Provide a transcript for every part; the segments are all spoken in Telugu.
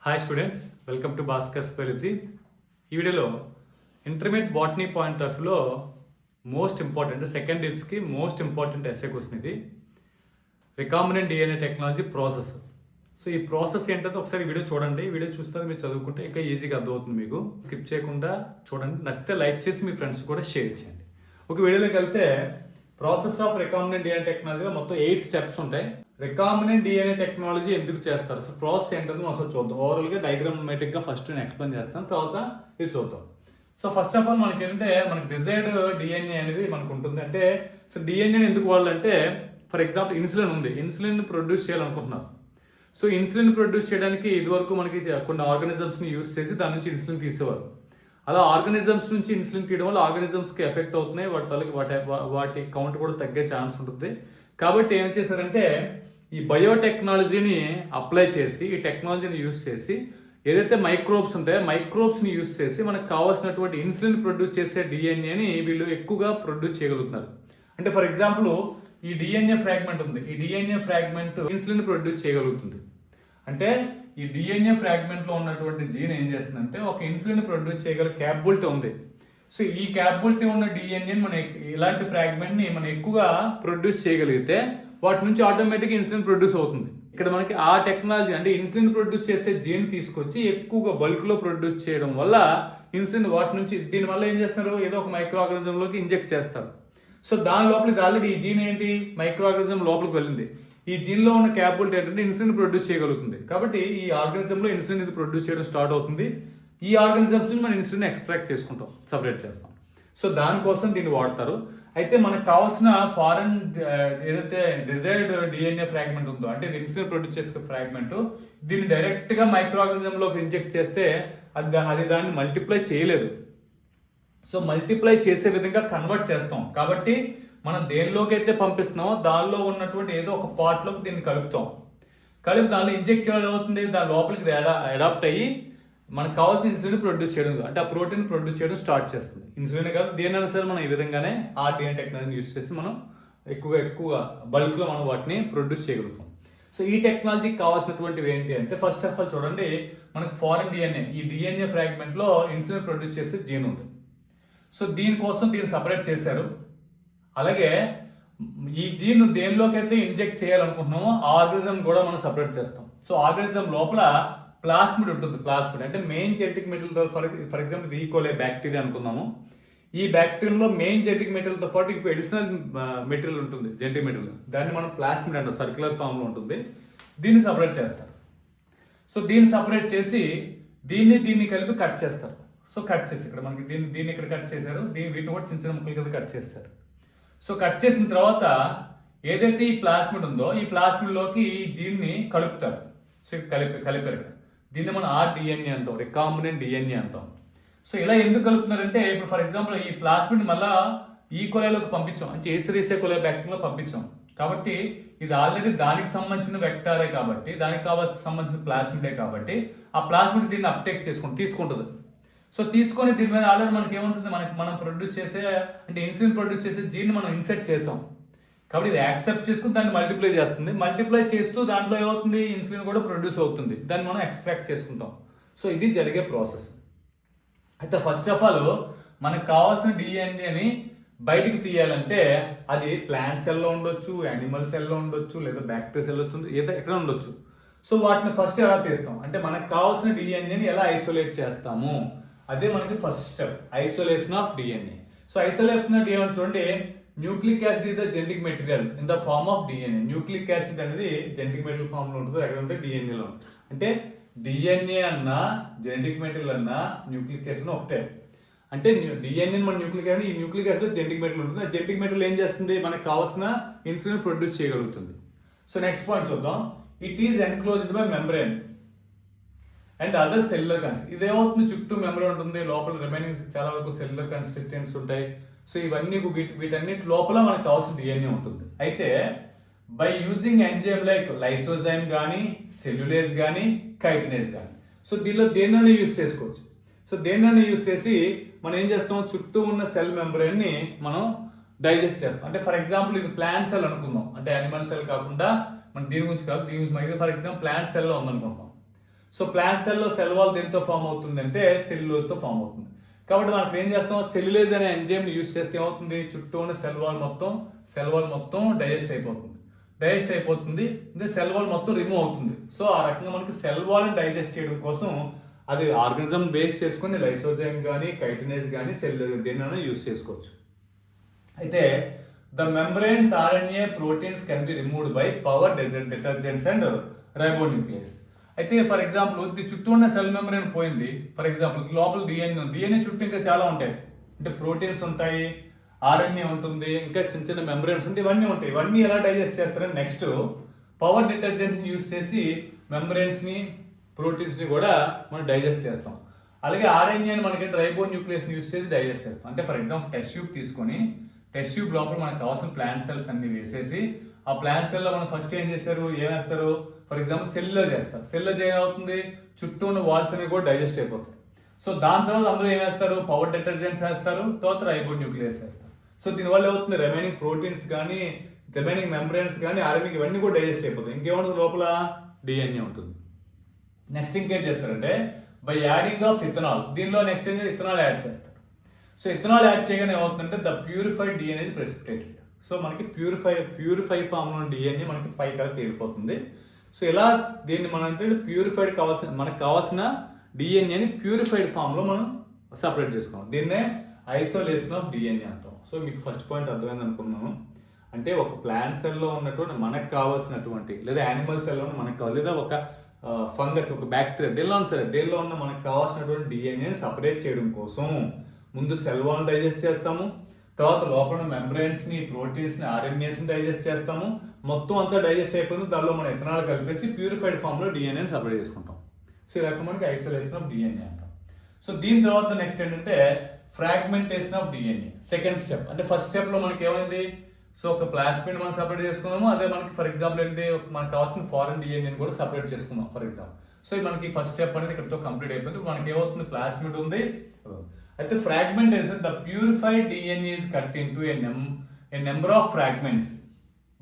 Hi students, welcome to Bhaskar's biology. ఈ వీడియోలో ఇంటర్మీడియట్ బాటనీ పాయింట్ ఆఫ్ వ్యూలో మోస్ట్ ఇంపార్టెంట్ సెకండ్ ఇయర్స్కి మోస్ట్ ఇంపార్టెంట్ ఎస్ఏ క్వశ్చన్ ఇది. Recombinant DNA technology process. So ఈ ప్రాసెస్ ఏంటంటే ఒకసారి వీడియో చూడండి. వీడియో చూస్తే మీరు చదువుకుంటే ఇంకా ఈజీగా అర్థమవుతుంది. మీకు స్కిప్ చేయకుండా చూడండి. నచ్చితే లైక్ చేసి మీ ఫ్రెండ్స్ కూడా షేర్ చేయండి. ఒక వీడియోలోకి వెళ్తే ప్రాసెస్ ఆఫ్ రికాంబినెంట్ డిఎన్ఏ టెక్నాలజీలో మొత్తం 8 స్టెప్స్ ఉంటాయి. రికాంబినెంట్ డిఎన్ఏ టెక్నాలజీ ఎందుకు చేస్తారు, సో ప్రాసెస్ ఏంటంటే మనం అసలు చూద్దాం. ఓవరాల్గా డయాగ్రామేటిక్గా ఫస్ట్ నేను ఎక్స్ప్లెయిన్ చేస్తాను, తర్వాత ఇది చూద్దాం. సో ఫస్ట్ ఆఫ్ ఆల్ మనకి ఏంటంటే మనకి డిజైర్డ్ డిఎన్ఏ అనేది మనకు ఉంటుంది. అంటే సో డిఎన్ఏని ఎందుకు వాడాలంటే ఫర్ ఎగ్జాంపుల్ ఇన్సులిన్ ఉంది, ఇన్సులిన్ ప్రొడ్యూస్ చేయాలనుకుంటున్నారు. సో ఇన్సులిన్ ప్రొడ్యూస్ చేయడానికి ఇదివరకు మనకి కొన్ని ఆర్గానిజమ్స్ని యూజ్ చేసి దాని నుంచి ఇన్సులిన్ తీసేవారు. అలా ఆర్గానిజమ్స్ నుంచి ఇన్సులిన్ తీయడం వల్ల ఆర్గానిజమ్స్కి ఎఫెక్ట్ అవుతున్నాయి, వాటి కౌంట్ కూడా తగ్గే ఛాన్స్ ఉంటుంది. కాబట్టి ఏం చేశారంటే ఈ బయోటెక్నాలజీని అప్లై చేసి ఈ టెక్నాలజీని యూజ్ చేసి ఏదైతే మైక్రోబ్స్ ఉంటాయో మైక్రోబ్స్ని యూజ్ చేసి మనకు కావాల్సినటువంటి ఇన్సులిన్ ప్రొడ్యూస్ చేసే డిఎన్ఏని వీళ్ళు ఎక్కువగా ప్రొడ్యూస్ చేయగలుగుతున్నారు. అంటే ఫర్ ఎగ్జాంపుల్ ఈ డిఎన్ఏ ఫ్రాగ్మెంట్ ఉంది, ఈ డిఎన్ఏ ఫ్రాగ్మెంట్ ఇన్సులిన్ ప్రొడ్యూస్ చేయగలుగుతుంది. అంటే ఈ డిఎన్ఏ ఫ్రాగ్మెంట్లో ఉన్నటువంటి జీన్ ఏం చేస్తుందంటే ఒక ఇన్సులిన్ ప్రొడ్యూస్ చేయగల క్యాపబిలిటీ ఉంది. సో ఈ క్యాపబిలిటీ ఉన్న డిఎన్ఏని మన ఇలాంటి ఫ్రాగ్మెంట్ని మనం ఎక్కువగా ప్రొడ్యూస్ చేయగలిగితే వాటి నుంచి ఆటోమేటిక్గా ఇన్సులిన్ ప్రొడ్యూస్ అవుతుంది. ఇక్కడ మనకి ఆ టెక్నాలజీ అంటే ఇన్సులిన్ ప్రొడ్యూస్ చేసే జీన్ తీసుకొచ్చి ఎక్కువగా బల్క్లో ప్రొడ్యూస్ చేయడం వల్ల ఇన్సులిన్ వాటి నుంచి దీనివల్ల ఏం చేస్తున్నారు, ఏదో ఒక మైక్రో ఆర్గానిజంలోకి ఇంజెక్ట్ చేస్తారు. సో దాని లోపలికి ఆల్రెడీ ఈ జీన్ ఏంటి మైక్రో ఆర్గానిజం లోపలికి వెళ్ళింది. ఈ జీన్లో ఉన్న క్యాపబిలిటీ ఏంటంటే ఇన్సులిన్ ప్రొడ్యూస్ చేయగలుగుతుంది. కాబట్టి ఈ ఆర్గానిజంలో ఇన్సులిన్ ఇది ప్రొడ్యూస్ చేయడం స్టార్ట్ అవుతుంది. ఈ ఆర్గానిజమ్స్ నుంచి మనం ఇన్సులిన్ ఎక్స్ట్రాక్ట్ చేసుకుంటాం, సపరేట్ చేస్తాం. సో దానికోసం దీన్ని వాడతారు. అయితే మనకు కావాల్సిన ఫారెన్ ఏదైతే డిజైర్డ్ డిఎన్ఏ ఫ్రాగ్మెంట్ ఉందో అంటే ఇన్సులిన్ ప్రొడ్యూస్ చేసే ఫ్రాగ్మెంట్ దీన్ని డైరెక్ట్గా మైక్రో ఆర్గానిజంలోకి ఇంజెక్ట్ చేస్తే అది దాన్ని మల్టిప్లై చేయలేదు. సో మల్టిప్లై చేసే విధంగా కన్వర్ట్ చేస్తాం. కాబట్టి మనం దేనిలోకి అయితే పంపిస్తున్నామో దానిలో ఉన్నటువంటి ఏదో ఒక పార్ట్లోకి దీన్ని కలుపుతాం. కలిపి దాన్ని ఇంజెక్ట్ చేయడం అవుతుంది, దాని లోపలికి అడాప్ట్ అయ్యి మనకు కావాల్సిన ఇన్సులిన్ ప్రొడ్యూస్ చేయడం అంటే ఆ ప్రోటీన్ ప్రొడ్యూస్ చేయడం స్టార్ట్ చేస్తుంది. ఇన్సులిన్ కాదు దేనైనా సరే మనం ఈ విధంగానే ఆర్డిఎన్ టెక్నాలజీని యూజ్ చేసి మనం ఎక్కువగా బల్క్లో మనం వాటిని ప్రొడ్యూస్ చేయగలుగుతాం. సో ఈ టెక్నాలజీకి కావాల్సినటువంటివి ఏంటి అంటే ఫస్ట్ ఆఫ్ ఆల్ చూడండి, మనకు ఫారెన్ డిఎన్ఏ ఈ డిఎన్ఏ ఫ్రాగ్మెంట్లో ఇన్సులిన్ ప్రొడ్యూస్ చేసే జీన్ ఉంది. సో దీనికోసం దీన్ని సపరేట్ చేశారు. అలాగే ఈ జీన్ దేనిలోకి అయితే ఇంజెక్ట్ చేయాలనుకుంటున్నామో ఆ ఆర్గానిజం కూడా మనం సపరేట్ చేస్తాం. సో ఆర్గానిజం లోపల ప్లాస్మిడ్ ఉంటుంది. ప్లాస్మిడ్ అంటే మెయిన్ జెనెటిక్ మెటీరియల్తో ఫర్ ఎగ్జాంపుల్ ఈకోలే బ్యాక్టీరియా అనుకుందాము. ఈ బ్యాక్టీరియాలో మెయిన్ జెనెటిక్ మెటీరియల్తో పాటు ఇంకో అడిషనల్ మెటీరియల్ ఉంటుంది, జెనెటిక్ మెటీరియల్. దాన్ని మనం ప్లాస్మిడ్ అంటాం, సర్క్యులర్ ఫామ్లో ఉంటుంది. దీన్ని సపరేట్ చేస్తారు. సో దీన్ని సపరేట్ చేసి దీన్ని కలిపి కట్ చేస్తారు. సో కట్ చేసి ఇక్కడ మనకి దీన్ని ఇక్కడ కట్ చేశారు, వీటిని కూడా చిన్న చిన్న ముక్కలు కింద కట్ చేస్తారు. సో కట్ చేసిన తర్వాత ఏదైతే ఈ ప్లాస్మిడ్ ఉందో ఈ ప్లాస్మిడ్లోకి ఈ జీన్ని కలుపుతారు. సో కలిపారు. దీన్ని మనం ఆర్డిఎన్ఏ అంటాం, రికాంబినెంట్ డిఎన్ఏ అంటాం. సో ఇలా ఎందుకు కలుపుతున్నారంటే ఇప్పుడు ఫర్ ఎగ్జాంపుల్ ఈ ప్లాస్మిడ్ మళ్ళా ఈ కొలైలోకి పంపించాం, అంటే ఏసరీసే కొలై బ్యాక్టీరియాలో పంపించాం. కాబట్టి ఇది ఆల్రెడీ దానికి సంబంధించిన వెక్టారే కాబట్టి దానికి కావాల్సిన సంబంధించిన ప్లాస్మిడే కాబట్టి ఆ ప్లాస్మిడ్ దీన్ని అప్టేక్ తీసుకుంటుంది. సో తీసుకొని దీని మీద ఆల్రెడీ మనకి ఏముంటుంది, మనం ప్రొడ్యూస్ చేసే అంటే ఇన్సులిన్ ప్రొడ్యూస్ చేసే జీన్ మనం ఇన్సెట్ చేసాం. కాబట్టి ఇది యాక్సెప్ట్ చేసుకుని దాన్ని మల్టిప్లై చేస్తుంది. మల్టిప్లై చేస్తూ దాంట్లో ఏమవుతుంది, ఇన్సులిన్ కూడా ప్రొడ్యూస్ అవుతుంది. దాన్ని మనం ఎక్స్ట్రాక్ట్ చేసుకుంటాం. సో ఇది జరిగే ప్రాసెస్. అయితే ఫస్ట్ ఆఫ్ ఆల్ మనకు కావాల్సిన డిఎన్ఏని బయటికి తీయాలంటే అది ప్లాంట్ సెల్లో ఉండొచ్చు, యానిమల్ సెల్లో ఉండొచ్చు, లేదా బ్యాక్టీరియా సెల్ ఉండొచ్చు, ఏదో ఎక్కడ ఉండొచ్చు. సో వాటిని ఫస్ట్ ఎలా తీస్తాం అంటే మనకు కావాల్సిన డిఎన్ఏని ఎలా ఐసోలేట్ చేస్తాము, అదే మనకి first step, isolation of DNA. So isolation of DNA చూడండి, nucleic acid is the genetic material in the form of DNA. Nucleic acid అనేది జెనెటిక్ మెటీరియల్ ఫామ్లో ఉంటుంది, ఎక్కడ ఉంటే డిఎన్ఏలో ఉంటుంది. అంటే డిఎన్ఏ అన్నా జెనెటిక్ మెటీరియల్ అన్నా న్యూక్లిక్ యాసిడ్ ఒకటే. అంటే డిఎన్ఏ మన న్యూక్లిక్ యాసిడ్, ఈ న్యూక్లిక్ యాసిడ్ జెనెటిక్ మెటీరియల్ ఉంటుంది. ఆ జెనెటిక్ మెటీరియల్ ఏం చేస్తుంది, మనకు కావాల్సిన ఇన్సులిన్ ప్రొడ్యూస్ చేయగలుగుతుంది. సో నెక్స్ట్ పాయింట్ చూద్దాం. It is enclosed by membrane and other cellular constituents. ఇదేమవుతుంది, చుట్టూ మెంబ్రేన్ ఉంటుంది, లోపల రిమైనింగ్ చాలా వరకు సెల్యులర్ కన్స్టిట్యూయెంట్స్ ఉంటాయి. సో ఇవన్నీ వీటన్నిటి లోపల మనకు కావాల్సిన డిఎన్ఏ ఉంటుంది. అయితే by using enzyme like lysozyme కానీ, సెల్యులేజ్ కానీ, కైటినేజ్ కానీ, సో దీనిలో దేన్నైనా యూజ్ చేసుకోవచ్చు. సో దేన్నైనా యూజ్ చేసి మనం ఏం చేస్తాం, చుట్టూ ఉన్న సెల్ మెంబ్రేన్ని మనం డైజెస్ట్ చేస్తాం. అంటే ఫర్ ఎగ్జాంపుల్ ఇది ప్లాంట్ సెల్ అనుకుందాం, అంటే యానిమల్ సెల్ కాకుండా మనం దీని గురించి కాదు, దీని గురించి ఫర్ ఎగ్జాంపుల్ ప్లాంట్ సెల్లో ఉందనుకుంటాం. సో ప్లాంట్ సెల్లో సెల్ వాల్ దేంతో ఫామ్ అవుతుంది అంటే సెల్యులోజ్తో ఫామ్ అవుతుంది. కాబట్టి మనం ఏం చేస్తాం, సెల్యులేజ్ అనే ఎంజైమ్ని యూస్ చేస్తే ఏమవుతుంది, చుట్టూ ఉన్న సెల్ వాల్ మొత్తం డైజెస్ట్ అయిపోతుంది అంటే సెల్ వాల్ మొత్తం రిమూవ్ అవుతుంది. సో ఆ రకంగా మనకి సెల్ వాల్ని డైజెస్ట్ చేయడం కోసం అది ఆర్గనిజం బేస్ చేసుకుని లైసోజైమ్ కానీ కైటినేజ్ కానీ సెల్ దేన్నైనా యూస్ చేసుకోవచ్చు. అయితే the membranes RNA proteins can be removed by power detergents and ribonuclease. అయితే ఫర్ ఎగ్జాంపుల్ ఇది చుట్టూ ఉన్న సెల్ మెంబ్రెయిన్ పోయింది, ఫర్ ఎగ్జాంపుల్ లోపల డిఎన్ఏ చుట్టూ ఇంకా చాలా ఉంటాయి, అంటే ప్రోటీన్స్ ఉంటాయి, ఆర్ఎన్ఏ ఉంటుంది, ఇంకా చిన్న చిన్న మెంబ్రెయిన్స్ ఉంటాయి, ఇవన్నీ ఎలా డైజెస్ట్ చేస్తారని నెక్స్ట్ పవర్ డిటర్జెంట్ని యూస్ చేసి మెంబ్రెయిన్స్ని ప్రోటీన్స్ని కూడా మనం డైజెస్ట్ చేస్తాం. అలాగే ఆర్ఎన్ఏని మనకి రైబోన్యూక్లియస్ని యూస్ చేసి డైజెస్ట్ చేస్తాం. అంటే ఫర్ ఎగ్జాంపుల్ టెస్ట్ ట్యూబ్ తీసుకొని టెస్ట్ ట్యూబ్ లోపల మనకు కావాల్సిన ప్లాంట్ సెల్స్ అన్ని వేసేసి ఆ ప్లాంట్ సెల్లో మనం ఫస్ట్ ఏం వేస్తారు, ఫర్ ఎగ్జాంపుల్ సెల్యులోజ్ ఏమవుతుంది, చుట్టూ ఉన్న వాల్స్ అనేవి కూడా డైజెస్ట్ అయిపోతాయి. సో దాని తర్వాత అందరూ ఏం వేస్తారు, పవర్ డిటర్జెంట్స్ వేస్తారు, తర్వాత రైబోన్యూక్లియస్ వేస్తారు. సో దీనివల్ల ఏమవుతుంది, రిమైనింగ్ ప్రోటీన్స్ కానీ రిమైనింగ్ మెంబ్రెయిన్స్ కానీ ఆర్ఎన్ఏ ఇవన్నీ కూడా డైజెస్ట్ అయిపోతాయి. ఇంకేముంటుంది లోపల, డిఎన్ఏ ఉంటుంది. నెక్స్ట్ ఇంకేం చేస్తారంటే బై యాడింగ్ ఆఫ్ ఇథనాల్, దీనిలో నెక్స్ట్ ఏం ఇథనాల్ యాడ్ చేస్తారు. సో ఇథనాల్ యాడ్ చేయగానే ఏమవుతుందంటే the purified DNA is precipitated. So మనకి ప్యూరిఫై ఫామ్లో డిఎన్ఏ మనకి పైకి తేలిపోతుంది. సో ఇలా దీన్ని మనం అంటే మనకు కావాల్సిన డిఎన్ఏని ప్యూరిఫైడ్ ఫామ్లో మనం సపరేట్ చేసుకోవాలి. దీన్నే ఐసోలేషన్ ఆఫ్ డిఎన్ఏ అంటాం. సో మీకు ఫస్ట్ పాయింట్ అర్థమైంది అనుకున్నాను. అంటే ఒక ప్లాంట్ సెల్లో ఉన్నటువంటి మనకు కావాల్సినటువంటి, లేదా యానిమల్ సెల్లో మనకు కావాలి, లేదా ఒక ఫంగస్, ఒక బ్యాక్టీరియా, దేనిలో ఉన్న మనకు కావాల్సినటువంటి డిఎన్ఏని సపరేట్ చేయడం కోసం ముందు సెల్ వాల్ని డైజెస్ట్ చేస్తాము, తర్వాత లోపల మెంబ్రెయిన్స్ని, ప్రోటీన్స్ని, ఆర్ఎన్ఏస్ని డైజెస్ట్ చేస్తాము. మొత్తం అంతా డైజెస్ట్ అయిపోయింది, దానిలో మనం ఇథనాల్ కలిపేసి ప్యూరిఫైడ్ ఫామ్లో డిఎన్ఏని సపరేట్ చేసుకుంటాం. సో ఈ రకం మనకి ఐసోలేషన్ ఆఫ్ డిఎన్ఏ అంటాం. సో దీని తర్వాత నెక్స్ట్ ఏంటంటే fragmentation of DNA, second step. అంటే ఫస్ట్ స్టెప్లో మనకి ఏమైంది, సో ఒక ప్లాస్మిడ్ మనం సపరేట్ చేసుకున్నాము, అదే మనకి ఫర్ ఎగ్జాంపుల్ ఏంటి, మనకు కావాల్సిన ఫారెన్ డిఎన్ఏని కూడా సపరేట్ చేసుకున్నాం ఫర్ ఎగ్జాంపుల్. సో మనకి ఫస్ట్ స్టెప్ అనేది ఇక్కడతో కంప్లీట్ అయిపోయింది. మనకి ఏమవుతుంది, ప్లాస్మిడ్ ఉంది. అయితే fragmentation, the purified DNA is cut into A number of fragments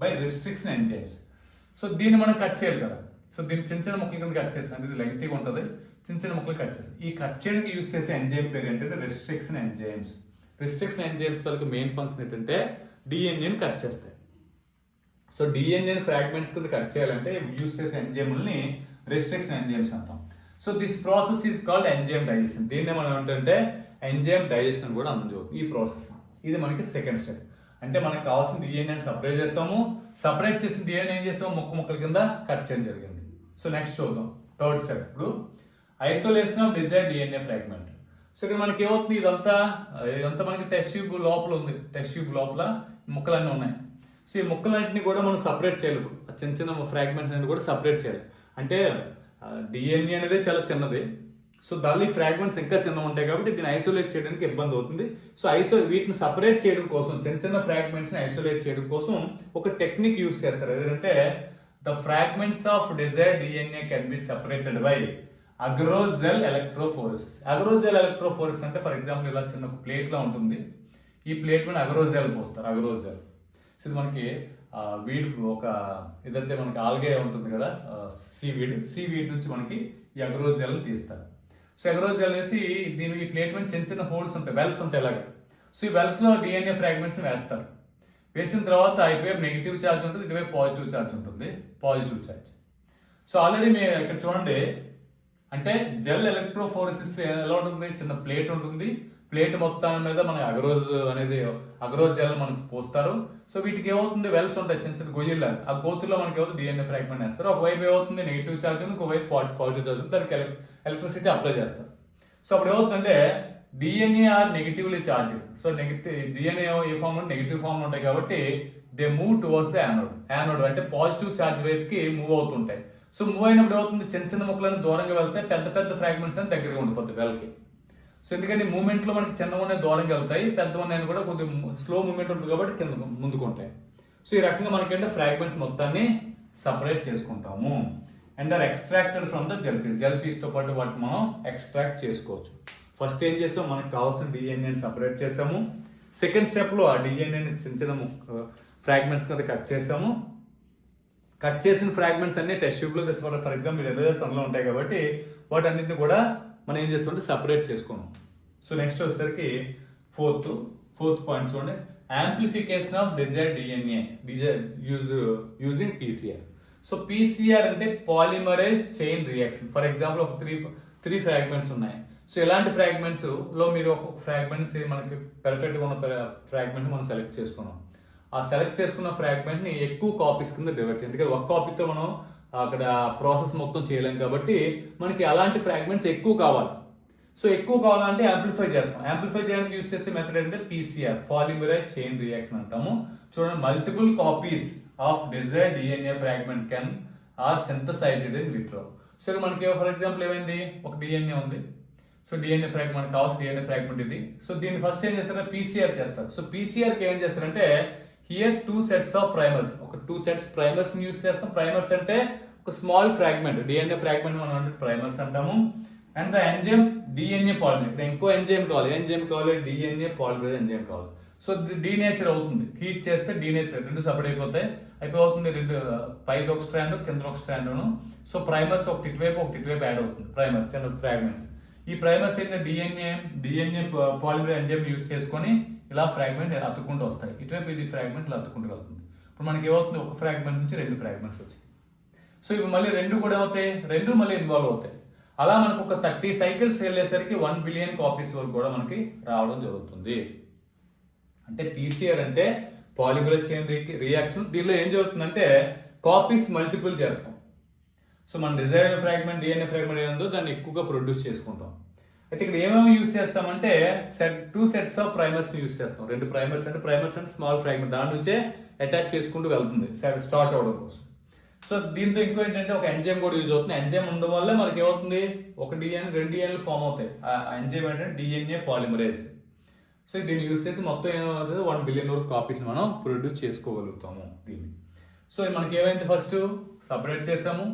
by restriction enzymes. So దీన్ని మనం కట్ చేయాలి కదా. సో దీన్ని చిన్న చిన్న ముక్కల కింద కట్ చేస్తాం, అంటే ఇది లెంగ్తీగా ఉంటుంది, చిన్న ముక్కలు కట్ చేస్తాం. ఈ కట్ చేయడానికి యూస్ చేసే ఎంజైమ్ పేరు ఏంటంటే రిస్ట్రిక్షన్ ఎంజైమ్స్. రిస్ట్రిక్షన్ ఎంజైమ్స్ వరకు మెయిన్ ఫంక్షన్ ఏంటంటే డిఎన్ఏని కట్ చేస్తాయి. సో డిఎన్ఏని ఫ్రాగ్మెంట్స్ కింద కట్ చేయాలంటే యూస్ చేసే ఎంజైమ్ని రిస్ట్రిక్షన్ ఎంజైమ్స్ అంటాం. So this process is called enzyme digestion. దీన్నే మనం ఏంటంటే ఎంజైమ్ డైజెషన్ అని కూడా అందం చదువుతుంది. ఈ ప్రాసెస్ ఇది మనకి సెకండ్ స్టెప్. అంటే మనకు కావాల్సిన డిఎన్ఏని సపరేట్ చేస్తాము, సపరేట్ చేసిన డిఎన్ఏ ఏం చేస్తాము, ముక్కల కింద కట్ చేయడం జరిగింది. సో నెక్స్ట్ చూద్దాం థర్డ్ స్టెప్. ఇప్పుడు isolation of desired DNA fragment. So ఇక్కడ మనకి ఏమవుతుంది, ఇదంతా మనకి టెస్ట్ ట్యూబ్ లోపల ఉంది, టెస్ట్ ట్యూబ్ లోపల ముక్కలన్నీ ఉన్నాయి. సో ఈ ముక్కలన్నింటినీ కూడా మనం సపరేట్ చేయాలి. చిన్న చిన్న ఫ్రాగ్మెంట్స్ అన్ని కూడా సపరేట్ చేయాలి. అంటే డిఎన్ఏ అనేది చాలా చిన్నది, సో దాని ఫ్రాగ్మెంట్స్ ఇంకా చిన్నగా ఉంటాయి కాబట్టి దీన్ని ఐసోలేట్ చేయడానికి ఇబ్బంది అవుతుంది. సో వీటిని సపరేట్ చేయడం కోసం, చిన్న ఫ్రాగ్మెంట్స్ని ఐసోలేట్ చేయడం కోసం ఒక టెక్నిక్ యూస్ చేస్తారు. ఏంటంటే the fragments of desired DNA can be separated by agarose gel electrophoresis. Agarose gel electrophoresis అంటే ఫర్ ఎగ్జాంపుల్ ఇలా చిన్న ప్లేట్లో ఉంటుంది, ఈ ప్లేట్ మీద అగ్రోజెల్ పోస్తారు. అగ్రోజెల్ సో ఇది మనకి వీడ్ ఒక ఏదైతే మనకి ఆల్గే ఉంటుంది కదా, సీవీడ్ నుంచి మనకి ఈ అగ్రోజెల్ని తీస్తారు. సో అగ్రోజెల్ వేసి ఈ ప్లేట్ మీద చిన్న హోల్స్ ఉంటాయి, వెల్స్ ఉంటాయి ఇలాగా. సో ఈ వెల్స్లో డిఎన్ఏ ఫ్రాగ్మెంట్స్ని వేస్తారు. వేసిన తర్వాత ఇటువైపు నెగిటివ్ ఛార్జ్ ఉంటుంది, ఇటువైపు పాజిటివ్ ఛార్జ్ ఉంటుంది, పాజిటివ్ ఛార్జ్. సో ఆల్రెడీ మీరు ఇక్కడ చూడండి, అంటే జెల్ ఎలక్ట్రోఫోరెసిస్ ఎలా ఉంటుంది, చిన్న ప్లేట్ ఉంటుంది, ప్లేట్ మొత్తం మీద మన అగ్రోజ్ జెల్ మనకు పోస్తారు. సో వీటికి ఏమవుతుంది, వెల్స్ ఉంటాయి చిన్న గొయ్యిల్లో, ఆ గోతుల్లో మనకి ఏమవుతుంది డిఎన్ఏ ఫ్రాగ్మెంట్ వేస్తారు. ఒకవైపు ఏమవుతుంది నెగిటివ్ ఛార్జ్ ఉంది, ఇంకోవైపు పాజిటివ్ ఛార్జ్ ఉంది, దానికి ఎలక్ట్రిసిటీ అప్లై చేస్తారు. సో అప్పుడు ఏమవుతుందంటే DNA are negatively charge. So DNA a form negative form ఉంటాయి కాబట్టి they move towards the anode అంటే పాజిటివ్ ఛార్జ్ వైపుకి మూవ్ అవుతుంటాయి. సో మూవ్ అయినప్పుడు ఏమవుతుంది, చిన్న ముక్కలను దూరంగా వెళ్తే పెద్ద ఫ్రాగ్మెంట్స్ అని దగ్గరగా ఉండిపోతాయి వెల్కి. సో ఎందుకంటే మూమెంట్లో మనకి చిన్నగా ఉన్నాయి దూరంగా వెళ్తాయి, పెద్ద ఉన్నాయి కూడా కొద్దిగా స్లో మూమెంట్ ఉంటుంది కాబట్టి కింద ముందుకు ఉంటాయి. సో ఈ రకంగా మనకంటే ఫ్రాగ్మెంట్స్ మొత్తాన్ని సపరేట్ చేసుకుంటాము. And are extracted from the జెల్పీస్తో పాటు వాటిని మనం ఎక్స్ట్రాక్ట్ చేసుకోవచ్చు. ఫస్ట్ ఏం చేసాం, మనకు కావాల్సిన డిఎన్ఏని సపరేట్ చేసాము. సెకండ్ స్టెప్లో ఆ డిఎన్ఏని చిన్న ఫ్రాగ్మెంట్స్ కింద కట్ చేసాము. కట్ చేసిన ఫ్రాగ్మెంట్స్ అన్ని టెస్ట్ ట్యూబ్లో ఫర్ ఎగ్జాంపుల్ మీరు ఎర్రజెస్ట్ అందులో ఉంటాయి కాబట్టి వాటన్నిటిని కూడా మనం ఏం చేస్తుంటే సపరేట్ చేసుకున్నాం. సో నెక్స్ట్ వచ్చేసరికి ఫోర్త్ పాయింట్ చూడండి, amplification of desired DNA using PCR. So PCR అంటే polymerase chain reaction. For example ఒక త్రీ ఫ్రాగ్మెంట్స్ ఉన్నాయి. సో ఇలాంటి ఫ్రాగ్మెంట్స్లో మీరు ఒక్కొక్క ఫ్రాగ్మెంట్స్ మనకి పెర్ఫెక్ట్గా ఉన్న ఫ్రాగ్మెంట్ మనం సెలెక్ట్ చేసుకున్నాం. ఆ సెలెక్ట్ చేసుకున్న ఫ్రాగ్మెంట్ని ఎక్కువ కాపీస్ కింద డివైడ్ చేయాలి. ఎందుకంటే ఒక కాపీతో మనం అక్కడ ప్రాసెస్ మొత్తం చేయలేం కాబట్టి మనకి అలాంటి ఫ్రాగ్మెంట్స్ ఎక్కువ కావాలి. సో ఎక్కువ కావాలంటే యాంప్లిఫై చేస్తాం. యాంప్లిఫై చేయడానికి యూస్ చేసే మెథడ్ ఏంటంటే పీసీఆర్, పాలిమరైజ్ చైన్ రియాక్షన్ అంటాము. చూడండి, multiple copies of desired DNA fragment can are synthesized in vitro. So మనకి ఫర్ ఎగ్జాంపుల్ ఏమైంది, ఒక డిఎన్ఏ ఉంది. సో డిఎన్ఏ ఫ్రాగ్మెంట్ మనకు కావాల్సిన డిఎన్ఏ ఫ్రాగ్మెంట్ ఇది. సో దీన్ని ఫస్ట్ ఏం చేస్తారంటే పీసీఆర్ చేస్తారు. సో పీసీఆర్కి ఏం చేస్తారంటే హియర్ 2 sets ఆఫ్ ప్రైమర్స్, ఒక 2 sets ప్రైమర్స్ని యూస్ చేస్తాం. ప్రైమర్స్ అంటే ఒక స్మాల్ ఫ్రాగ్మెంట్, డిఎన్ఏ ఫ్రాగ్మెంట్ మనం ప్రైమర్స్ అంటాము. And the enzyme DNA polymerase. ఇక్కడ ఇంకో ఎంజైమ్ కావాలి, డిఎన్ఏ పాలిమరేజ్ ఎంజైమ్ కావాలి. సో డీనేచర్ అవుతుంది, హీట్ చేస్తే డీనేచర్, రెండు సపరేట్ అయిపోతుంది. రెండు పైకి ఒక స్ట్రాండ్, కింద ఒక స్ట్రాండ్. సో ప్రైమర్స్ ఒకటి ఇటువైపు యాడ్ అవుతుంది. ప్రైమర్స్ చిన్న ఫ్రాగ్మెంట్స్. ఈ ప్రైమర్స్ అయితే డిఎన్ఏ పాలిమరేజ్ ఎంజైమ్ యూస్ చేసుకొని ఇలా ఫ్రాగ్మెంట్ అతుక్కుంటూ వస్తాయి. ఇటువైపు ఇది ఫ్రాగ్మెంట్ ఇలా అతుక్కుంటూ వెళ్తుంది. ఇప్పుడు మనకి ఏమవుతుంది, ఒక ఫ్రాగ్మెంట్ నుంచి 2 ఫ్రాగ్మెంట్స్ వచ్చాయి. సో ఇవి మళ్ళీ 2 కూడా అవుతాయి, 2 మళ్ళీ ఇన్వాల్వ్ అవుతాయి. అలా మనకు ఒక 30 cycles వెళ్ళేసరికి 1 billion కాపీస్ వరకు కూడా మనకి రావడం జరుగుతుంది. అంటే పీసీఆర్ అంటే పాలిమరైజ్ చైన్ రియాక్షన్. దీనిలో ఏం జరుగుతుందంటే కాపీస్ మల్టిపుల్ చేస్తాం. సో మన డిజైర్డ్ ఫ్రాగ్మెంట్ డిఎన్ఏ ఫ్రాగ్మెంట్ ఏందో దాన్ని ఎక్కువగా ప్రొడ్యూస్ చేసుకుంటాం. అయితే ఇక్కడ ఏమేమి యూస్ చేస్తామంటే 2 sets ఆఫ్ ప్రైమర్స్ని యూస్ చేస్తాం. 2 ప్రైమర్స్ అంటే స్మాల్ ఫ్రాగ్మెంట్, దాని నుంచే అటాచ్ చేసుకుంటూ వెళ్తుంది స్టార్ట్ అవడం కోసం. సో దీంతో ఇంకో ఏంటంటే ఒక ఎంజైమ్ కూడా యూజ్ అవుతుంది. ఎంజైమ్ ఉండడం వల్ల మనకి ఏమవుతుంది, ఒక డిఎన్ఏ 2 డిఎన్ఏలు ఫామ్ అవుతాయి. ఆ ఎంజైమ్ ఏంటంటే డిఎన్ఏ పాలిమరేజ్. సో దీన్ని యూస్ చేసి మొత్తం ఏమవుతుంది, 1 billion వరకు కాపీస్ మనం ప్రొడ్యూస్ చేసుకోగలుగుతాము దీన్ని. సో మనకి ఏమైంది, ఫస్ట్ సపరేట్ చేసాము,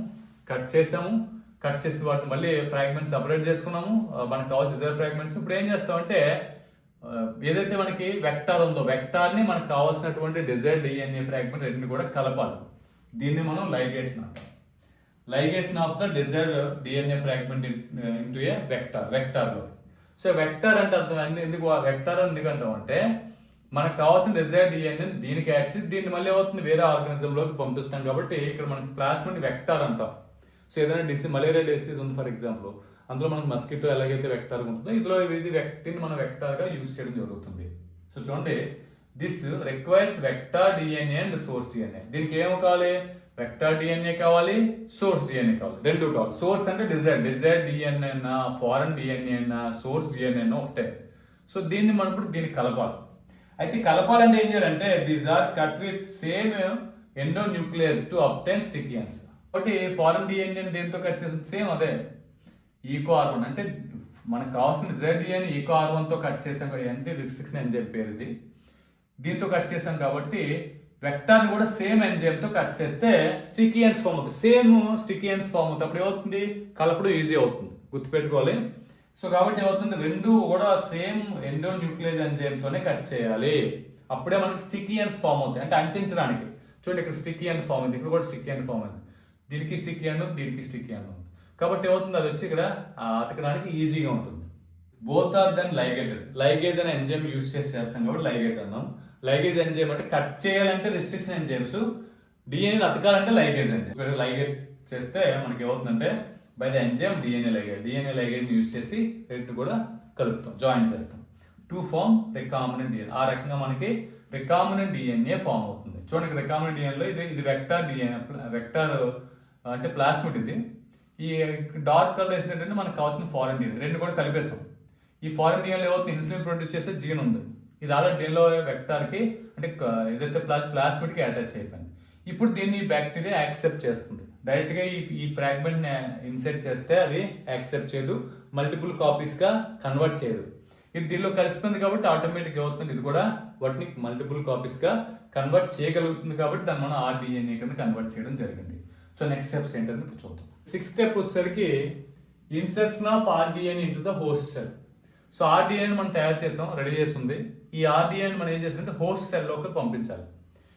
కట్ చేసి వాటిని మళ్ళీ ఫ్రాగ్మెంట్స్ సపరేట్ చేసుకున్నాము. మనకు కావాల్సిన డిజైర్ ఫ్రాగ్మెంట్స్. ఇప్పుడు ఏం చేస్తామంటే ఏదైతే మనకి వెక్టార్ ఉందో, వెక్టార్ని మనకు కావాల్సినటువంటి డిజైర్డ్ డిఎన్ఏ ఫ్రాగ్మెంట్ రెండింటిని కూడా కలపాలి. దీన్ని మనం లైగేషన్ అంటాం. Ligation of the desired DNA fragment into a వెక్టార్లో. సో వెక్టార్ అంటే అర్థం ఎందుకు వెక్టార్ ఎందుకంటాం అంటే మనకు కావాల్సిన డిజైర్డ్ డిఎన్ఏ దీనికి యాడ్ చేసి దీన్ని మళ్ళీ అవుతుంది వేరే ఆర్గానిజంలోకి పంపిస్తాం కాబట్టి ఇక్కడ మనకి ప్లాస్మిడ్ వెక్టార్ అంటాం. సో ఏదైనా మలేరియా డిసీజ్ ఉంది ఫర్ ఎగ్జాంపుల్, అందులో మనకు మస్కిటో ఎలాగైతే వెక్టార్గా ఉంటుందో ఇందులో ఇది వెక్టిన్ మనం వెక్టార్గా యూజ్ చేయడం జరుగుతుంది. సో చూడండి, this requires vector DNA and source DNA. దీనికి ఏమో కావాలి, వెక్టార్ డిఎన్ఏ కావాలి, సోర్స్ డిఎన్ఏ కావాలి, 2 కావాలి. సోర్స్ అంటే డిజైర్డ్ డిఎన్ఏ అన్నా, ఫారెన్ డిఎన్ఏ అన్నా, సోర్స్ డిఎన్ఏ అన్నా ఒకటే. సో దీన్ని మనం ఇప్పుడు దీన్ని కలపాలి. అయితే కలపాలంటే ఏం చేయాలంటే these are cut with same endonuclease to obtain sequence. కాబట్టి ఫారెన్ డిఎన్ఏ దేంతో కట్ చేస్తుంది, సేమ్ అదే ఈకో ఆర్1. అంటే మనకు కావాల్సిన డిజైర్డ్ డిఎన్ఏ ఈకో ఆర్1తో కట్ చేసాం అంటే రిస్ట్రిక్షన్ ఎంజైమ్ పేరు ఇది. దీంతో కట్ చేసాం కాబట్టి వెక్టార్ని కూడా సేమ్ ఎంజైమ్తో కట్ చేస్తే స్టికీయన్స్ ఫామ్ అవుతుంది. సేమ్ స్టికీయన్స్ ఫామ్ అవుతుంది. అప్పుడు ఏమవుతుంది, కలపడం ఈజీ అవుతుంది, గుర్తుపెట్టుకోవాలి. సో కాబట్టి ఏమవుతుంది, 2 కూడా సేమ్ ఎండోన్యూక్లియస్ ఎంజైమ్తోనే కట్ చేయాలి. అప్పుడే మనకి స్టికీయన్స్ ఫామ్ అవుతాయి, అంటే అంటించడానికి. చూడండి, ఇక్కడ స్టికీ అండ్ ఫామ్ అయింది, ఇక్కడ కూడా స్టికీ అండ్ ఫామ్ అయింది. దీనికి స్టికీ అండ్ దీనికి స్టికీ అండ్ ఉంది కాబట్టి ఏమవుతుంది, అది వచ్చి ఇక్కడ అతకడానికి ఈజీగా ఉంటుంది. Both are then ligated. Ligase అనే ఎంజైమ్ యూస్ చేస్తాం కాబట్టి లైగేట్ అన్నాం. లైగేజ్ ఎంజైమ్ అంటే కట్ చేయాలంటే రిస్ట్రిక్షన్ ఎంజైమ్స్, డిఎన్ఏ అతకాలంటే లైగేజ్ ఎంజైమ్. లైగేట్ చేస్తే మనకి ఏమవుతుందంటే by the enzyme DNA ligase use చేసి రెండు కూడా కలుపుతాం, జాయిన్ చేస్తాం టు ఫార్మ్ రికాంబినెంట్ డిఎన్ఏ. ఆ రకంగా మనకి రికాంబినెంట్ డిఎన్ఏ ఫామ్ అవుతుంది. చూడండి, రికాంబినెంట్ డిఎన్ఏలో ఇది వెక్టార్ డిఎన్ఏ, వెక్టార్ అంటే ప్లాస్మిడ్. ఇది ఈ డార్క్ కలర్ వేసినట్టు మనకు కావాల్సిన ఫారెన్ డిఎన్ఏ 2 కూడా కలిపేస్తాం. ఈ ఫారెన్ డిఎన్ఏలో ఏమవుతుంది, ఇన్సులిన్ ప్రొడ్యూస్ చేసే జీన్ ఉంది. ఇది ఆల్రెడీ దీనిలో వెక్టార్కి అంటే ఏదైతే ప్లాస్మిడ్కి అటాచ్ అయిపోయింది. ఇప్పుడు దీన్ని బ్యాక్టీరియా యాక్సెప్ట్ చేస్తుంది. డైరెక్ట్గా ఈ ఫ్రాగ్మెంట్ ఇన్సెట్ చేస్తే అది యాక్సెప్ట్ చేయదు, మల్టిపుల్ కాపీస్గా కన్వర్ట్ చేయదు. ఇది దీనిలో కలిసిపోయింది కాబట్టి ఆటోమేటిక్గా అవుతుంది, ఇది కూడా వాటిని మల్టిపుల్ కాపీస్గా కన్వర్ట్ చేయగలుగుతుంది కాబట్టి దాన్ని మనం ఆర్డిఎన్ఏ కింద కన్వర్ట్ చేయడం జరిగింది. సో నెక్స్ట్ స్టెప్స్ ఏంటంటే ఇప్పుడు చూద్దాం. 6th స్టెప్ వచ్చేసరికి insertion of rDNA into the host cell. So rDNA మనం తయారు చేసాం, రెడీ చేసి ఉంది. ఈ ఆర్డిఎన్ఏ మనం ఏం చేస్తామంటే హోస్ట్ సెల్లోకి పంపించాలి.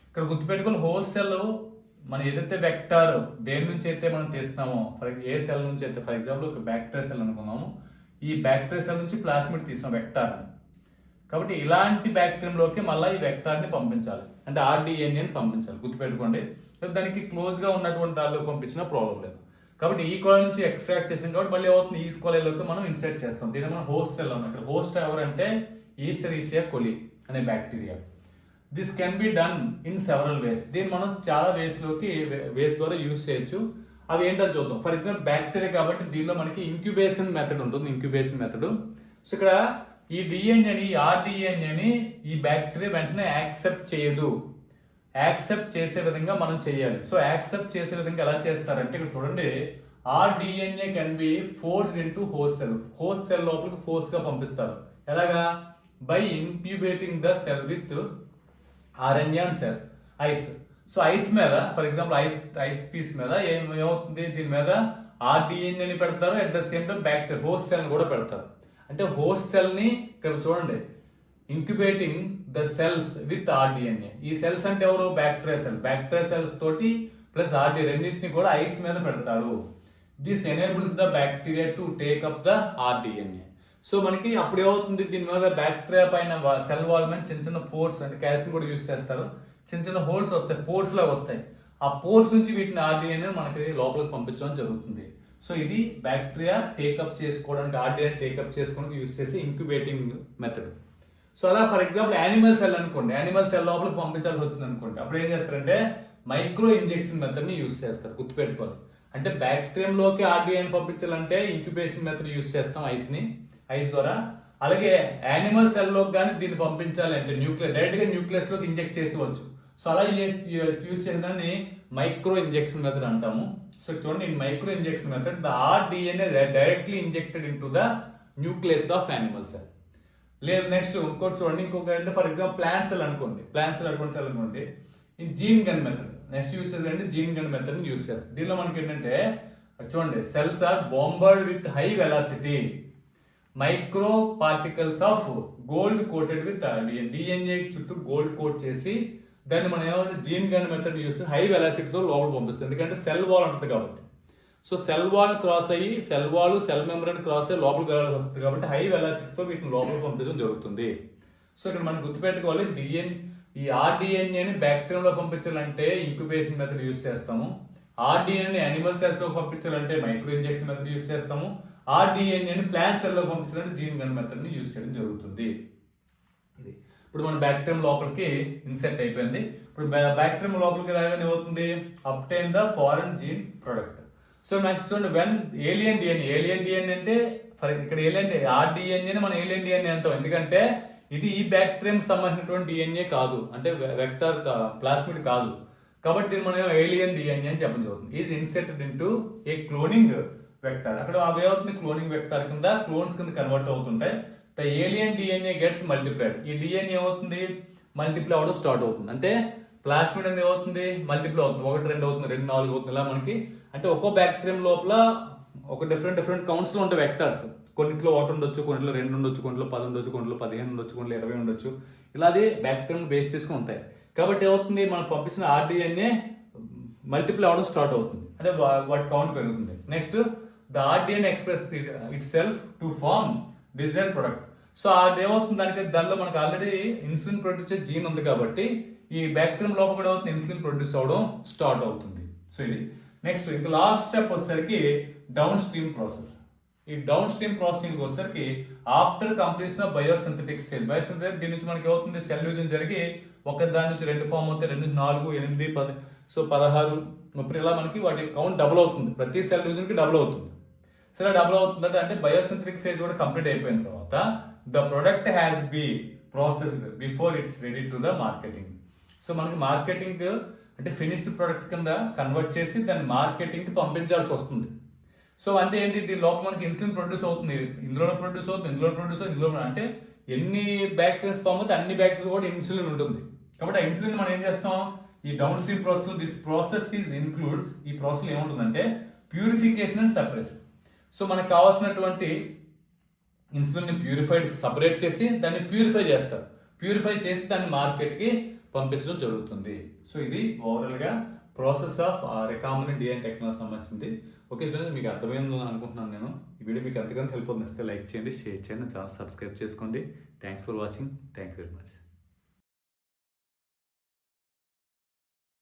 ఇక్కడ గుర్తుపెట్టుకుని హోస్ట్ సెల్ మనం ఏదైతే వెక్టార్ దేని నుంచి అయితే మనం తీస్తున్నామో ఏ సెల్ నుంచి అయితే, ఫర్ ఎగ్జాంపుల్ ఒక బ్యాక్టీరియా సెల్ అనుకున్నాము, ఈ బ్యాక్టీరియా సెల్ నుంచి ప్లాస్మిడ్ తీసాం వెక్టార్. కాబట్టి ఇలాంటి బ్యాక్టీరియంలోకి మళ్ళీ ఈ వెక్టార్ని పంపించాలి, అంటే ఆర్డిఎన్ఏని పంపించాలి, గుర్తుపెట్టుకోండి. దానికి క్లోజ్గా ఉన్నటువంటి దానిలో పంపించినా ప్రాబ్లం లేదు. కాబట్టి ఈ కోల నుంచి ఎక్స్ట్రాక్ట్ చేసాం కాబట్టి మళ్ళీ అవుతుంది ఈ కోలలోకి మనం ఇన్సర్ట్ చేస్తాం. దీన్ని మనం హోస్ట్ సెల్ ఉన్నాం. ఇక్కడ హోస్ట్ ఎవరంటే ఈస్చెరీషియా కోలి అనే bacteria. This can be done in several ways. దీన్ని మనం చాలా వేస్ ద్వారా యూజ్ చేయొచ్చు. అవి ఏంటో చూద్దాం. ఫర్ ఎగ్జాంపుల్ బ్యాక్టీరియా కాబట్టి దీనిలో మనకి ఇంక్యుబేషన్ మెథడ్ ఉంటుంది. Incubation method. సో ఇక్కడ ఈ డిఎన్ఏని, ఈ ఆర్డిఎన్ఏని ఈ బ్యాక్టీరియా వెంటనే యాక్సెప్ట్ చేయదు. యాక్సెప్ట్ చేసే విధంగా మనం చేయాలి. సో యాక్సెప్ట్ చేసే విధంగా ఎలా చేస్తారంటే ఇక్కడ చూడండి, rDNA can be forced into host cell. Host cell లోపలికి ఫోర్స్గా పంపిస్తారు. ఎలాగా? By incubating the cell with RNA and cell ice. So ice మీద, ఫర్ ఎగ్జాంపుల్ ఐస్ పీస్ మీద ఏమవుతుంది, దీని మీద ఆర్డిఎన్ఏని పెడతారు, at the same time bacteria host సెల్ని కూడా పెడతారు. అంటే హోస్ట్ సెల్ని ఇక్కడ చూడండి, incubating the cells with rDNA. ఈ సెల్స్ అంటే ఎవరు? బ్యాక్టీరియా సెల్స్ తోటి ప్లస్ ఆర్డిఎన్ఏ రెండింటిని కూడా ఐస్ మీద పెడతారు. This enables the bacteria to take up the rDNA. So మనకి అప్పుడు ఏమవుతుంది, దీని మీద బ్యాక్టీరియా పైన సెల్ వాల్ మీద చిన్న చిన్న పోర్స్, అంటే క్యాల్షియం కూడా యూస్ చేస్తారు, చిన్న చిన్న హోల్స్ వస్తాయి, పోర్స్ లాగా వస్తాయి. ఆ పోర్స్ నుంచి వీటిని ఆర్డిఎన్ఏ మనకి లోపలికి పంపించడం జరుగుతుంది. సో ఇది బ్యాక్టీరియా టేకప్ చేసుకోవడానికి, ఆర్డిఎన్ఏ టేకప్ చేసుకోవడానికి యూస్ చేసే ఇంక్యుబేటింగ్ మెథడ్. సో అలా ఫర్ ఎగ్జాంపుల్ యానిమల్ సెల్ అనుకోండి, యానిమల్ సెల్ లోపలికి పంపించాల్సి వచ్చింది అనుకోండి, అప్పుడు ఏం చేస్తారంటే మైక్రో ఇంజెక్షన్ మెథడ్ని యూస్ చేస్తారు, గుర్తుపెట్టుకోవాలి. అంటే బ్యాక్టీరియంలోకి ఆర్డిఎన్ఏ పంపించాలంటే ఇంక్యుబేషన్ మెథడ్ యూస్ చేస్తాం ఐస్ ద్వారా. అలాగే యానిమల్ సెల్లోకి కానీ దీన్ని పంపించాలి అంటే డైరెక్ట్గా న్యూక్లియస్లోకి ఇంజెక్ట్ చేసేవచ్చు. సో అలా యూస్ చేసేదాన్ని మైక్రో ఇంజెక్షన్ మెథడ్ అంటాము. సో చూడండి, in micro injection method the rDNA directly injected in to the nucleus of animal cell. లేదు నెక్స్ట్ ఇంకోటి చూడండి, ఇంకొక అంటే ఫర్ ఎగ్జాంపుల్ ప్లాంట్ సెల్ అనుకోండి, ఈ gene gun method next use చేయాలంటే జీన్ గన్ మెథడ్ని యూస్ చేస్తాం. దీనిలో మనకి ఏంటంటే చూడండి, cells are bombard with high velocity micro particles of gold coated with DNA చుట్టూ గోల్డ్ కోట్ చేసి దాన్ని మనం ఏమంటే gene gun method use high వెలాసిటీతో లోపల పంపిస్తుంది. ఎందుకంటే సెల్ వాల్ ఉంటుంది కాబట్టి. సో సెల్ వాల్ క్రాస్ అయ్యి సెల్ మెంబ్రేన్ క్రాస్ అయ్యి లోపలికి వెళ్ళాల్సి వస్తుంది కాబట్టి హై వెలాసిటీతో వీటిని లోపలికి పంపించడం జరుగుతుంది. సో ఇక్కడ మనం గుర్తుపెట్టుకోవాలి, ఈ ఆర్డిఎన్ఏని బ్యాక్టీరియాలో పంపించాలంటే ఇంక్యుబేషన్ మెథడ్ యూస్ చేస్తాము. ఆర్డిఎన్ఏని యానిమల్ సెల్స్లో పంపించాలంటే మైక్రో ఇంజెక్షన్ మెథడ్ యూస్ చేస్తాము. ఆర్డిఎన్ఏని ప్లాంట్ సెల్లో పంపించాలంటే జీన్ గన్ మెథడ్ని యూస్ చేయడం జరుగుతుంది. ఇది ఇప్పుడు మన బ్యాక్టీరియం లోపలికి ఇన్సెట్ అయిపోయింది. ఇప్పుడు బ్యాక్టీరియం లోపలికి రాగానే ఏమవుతుంది, obtain the foreign gene product. So next చూడండి, వెన్ ఏలియన్ డిఎన్ఏ అంటే ఇక్కడ ఆర్డిఎన్ఏని మనం ఏలియన్ డిఎన్ఏ అంటాం. ఎందుకంటే ఇది ఈ బ్యాక్టీరియం సంబంధించినటువంటి డిఎన్ఏ కాదు, అంటే వెక్టార్ ప్లాస్మిడ్ కాదు కాబట్టి మనం ఏలియన్ డిఎన్ఏ అని చెప్పడం జరుగుతుంది. Is inserted into a cloning vector. అక్కడ అవి అవుతుంది క్లోనింగ్ వెక్టార్ కింద, క్లోన్స్ కింద కన్వర్ట్ అవుతుంటాయి. The alien DNA gets multiplied. ఈ డిఎన్ఏ ఏమవుతుంది, మల్టిప్లై అవ్వడం స్టార్ట్ అవుతుంది. అంటే ప్లాస్మిడ్ అనేది ఏమవుతుంది, మల్టిప్లై అవుతుంది. 1, 2 అవుతుంది, 2, 4 అవుతుంది. ఇలా మనకి అంటే ఒక్కో బ్యాక్టీరియం లోపల ఒక డిఫరెంట్ కౌంట్స్లో ఉంటాయి వెక్టార్స్. కొన్నిట్లో 1 ఉండొచ్చు, కొన్నిట్లో 2 ఉండొచ్చు, కొన్నిట్లో 10 ఉండొచ్చు, కొన్నిట్లో 15 ఉండొచ్చు, కొన్నిట్లో 20 ఉండొచ్చు. ఇలా అది బ్యాక్టీరియం బేస్ చేసుకుని ఉంటాయి. కాబట్టి ఏమవుతుంది, మనం పంపించిన ఆర్డిఎన్ఏ మల్టిప్లై అవ్వడం స్టార్ట్ అవుతుంది, అంటే వాటి కౌంట్ పెరుగుతుంది. Next the rDNA express itself to form desire product. So అదేమవుతుంది, దానిలో మనకు ఆల్రెడీ ఇన్సులిన్ ప్రొడ్యూస్ చేసే జీన్ ఉంది కాబట్టి ఈ బ్యాక్టీరియం లోపల కూడా అవుతుంది ఇన్సులిన్ ప్రొడ్యూస్ అవ్వడం స్టార్ట్ అవుతుంది. సో ఇది నెక్స్ట్ ఇంకా లాస్ట్ స్టెప్ వచ్చేసరికి డౌన్ స్ట్రీమ్ ప్రాసెస్. ఈ డౌన్ స్ట్రీమ్ ప్రాసెసింగ్ వచ్చేసరికి after completion of biosynthetic stage. Biosynthetic దీని నుంచి మనకి అవుతుంది సెల్ డివిజన్ జరిగి ఒక దాని నుంచి 2 ఫామ్ అవుతాయి, 2 నుంచి 4, 8, 10, సో 16, 30 ఇలా మనకి వాటి కౌంట్ డబుల్ అవుతుంది. ప్రతి సెల్ డివిజన్కి డబుల్ అవుతుంది. సో ఇలా డబుల్ అవుతుందంటే అంటే బయోసింథటిక్ ఫేజ్ కూడా కంప్లీట్ అయిపోయిన తర్వాత the product has be processed before it's ready to the marketing. So మనకి మార్కెటింగ్ అంటే ఫినిష్డ్ ప్రొడక్ట్ కింద కన్వర్ట్ చేసి దాన్ని మార్కెటింగ్కి పంపించాల్సి వస్తుంది. సో అంటే ఏంటి, దీని లోపల మనకి ఇన్సులిన్ ప్రొడ్యూస్ అవుతుంది, ఇందులో ప్రొడ్యూస్ అవుతుంది, ఇందులో అంటే ఎన్ని బ్యాక్టీరియాస్ ఫామ్ అవుతాయి అన్ని బ్యాక్టీరియా కూడా ఇన్సులిన్ ఉంటుంది. కాబట్టి ఆ ఇన్సులిన్ మనం ఏం చేస్తాం, ఈ downstream process this process is includes. ఈ ప్రాసెస్ ఏముంటుందంటే ప్యూరిఫికేషన్ అండ్ సెపరేషన్. సో మనకు కావాల్సినటువంటి ఇన్సులిన్ని సపరేట్ చేసి దాన్ని ప్యూరిఫై చేసి దాన్ని మార్కెట్కి పంపించడం జరుగుతుంది. సో ఇది ఓవరాల్గా process of recombinant DNA technology సంబంధించింది. ఓకే స్టూడెంట్స్, మీకు అర్థమైందని అనుకుంటున్నాను నేను. ఈ వీడియో మీకు ఎంతగానో హెల్ప్ అవుతుంది. లైక్ చేయండి, షేర్ చేయండి, ఛానల్ సబ్స్క్రైబ్ చేసుకోండి. Thanks for watching. Thank you very much.